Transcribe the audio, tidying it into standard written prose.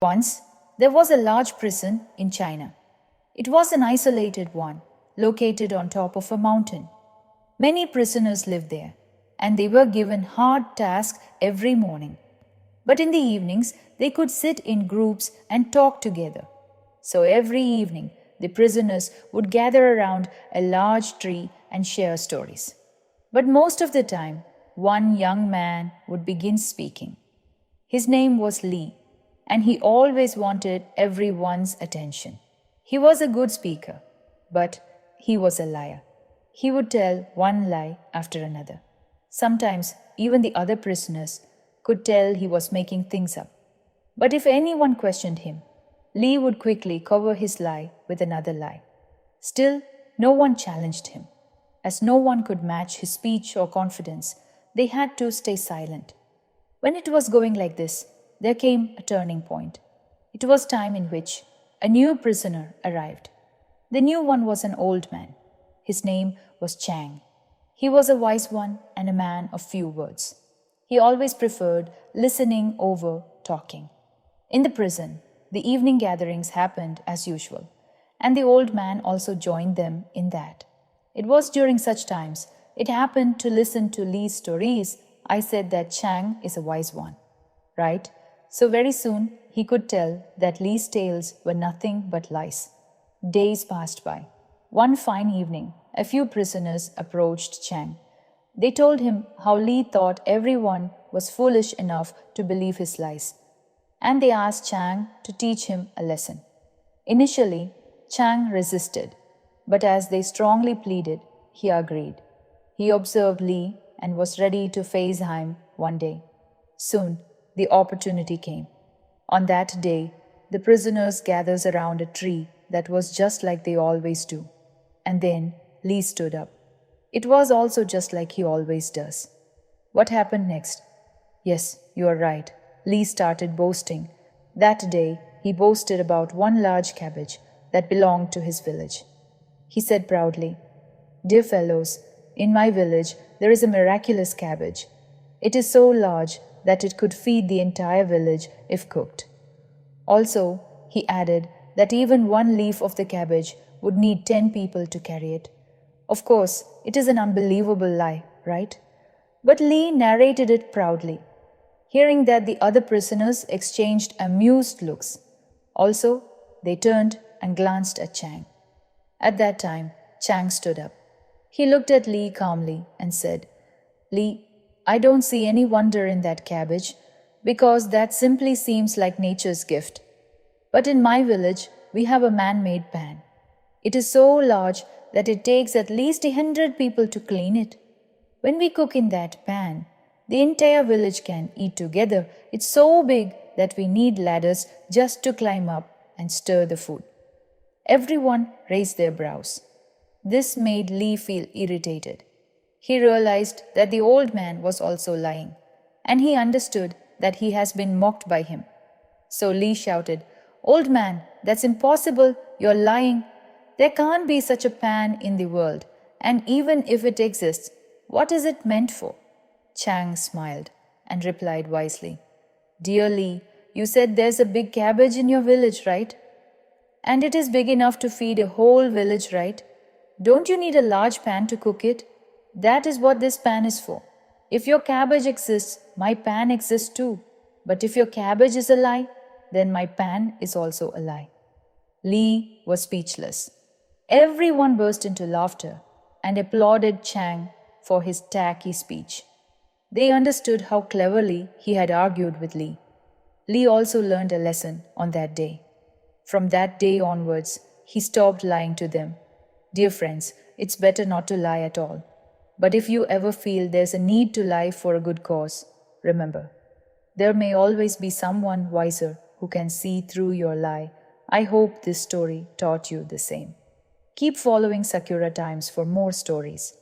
Once, there was a large prison in China. It was an isolated one, located on top of a mountain. Many prisoners lived there, and they were given hard tasks every morning. But in the evenings, they could sit in groups and talk together. So every evening, the prisoners would gather around a large tree and share stories. But most of the time, one young man would begin speaking. His name was Lee, and he always wanted everyone's attention. He was a good speaker, but he was a liar. He would tell one lie after another. Sometimes even the other prisoners could tell he was making things up. But if anyone questioned him, Lee would quickly cover his lie with another lie. Still, no one challenged him. As no one could match his speech or confidence, they had to stay silent. When it was going like this, there came a turning point. It was time in which a new prisoner arrived. The new one was an old man. His name was Chang. He was a wise one and a man of few words. He always preferred listening over talking. In the prison, the evening gatherings happened as usual, and the old man also joined them in that. It was during such times it happened to listen to Lee's stories. I said that Chang is a wise one, right? So very soon he could tell that Lee's tales were nothing but lies. Days passed by. One fine evening, a few prisoners approached Chang. They told him how Lee thought everyone was foolish enough to believe his lies, and they asked Chang to teach him a lesson. Initially, Chang resisted, but as they strongly pleaded, he agreed. He observed Lee and was ready to face him one day. Soon, the opportunity came. On that day, the prisoners gathered around a tree that was just like they always do. And then Lee stood up. It was also just like he always does. What happened next? Yes, you are right. Lee started boasting. That day, he boasted about one large cabbage that belonged to his village. He said proudly, "Dear fellows, in my village there is a miraculous cabbage. It is so large that it could feed the entire village if cooked." Also, he added that even one leaf of the cabbage would need 10 people to carry it. Of course, it is an unbelievable lie, right? But Lee narrated it proudly. Hearing that, the other prisoners exchanged amused looks. Also, they turned and glanced at Chang. At that time, Chang stood up. He looked at Lee calmly and said, "Lee, I don't see any wonder in that cabbage, because that simply seems like nature's gift. But in my village, we have a man-made pan. It is so large that it takes at least 100 people to clean it. When we cook in that pan, the entire village can eat together. It's so big that we need ladders just to climb up and stir the food." Everyone raised their brows. This made Lee feel irritated. He realized that the old man was also lying, and he understood that he has been mocked by him. So Lee shouted, "Old man, that's impossible. You're lying. There can't be such a pan in the world, and even if it exists, what is it meant for?" Chang smiled and replied wisely, "Dear Lee, you said there's a big cabbage in your village, right? And it is big enough to feed a whole village, right? Don't you need a large pan to cook it? That is what this pan is for. If your cabbage exists, my pan exists too. But if your cabbage is a lie, then my pan is also a lie." Lee was speechless. Everyone burst into laughter and applauded Chang for his tacky speech. They understood how cleverly he had argued with Lee. Lee also learned a lesson on that day. From that day onwards, he stopped lying to them. Dear friends, it's better not to lie at all. But if you ever feel there's a need to lie for a good cause, remember, there may always be someone wiser who can see through your lie. I hope this story taught you the same. Keep following Sakura Times for more stories.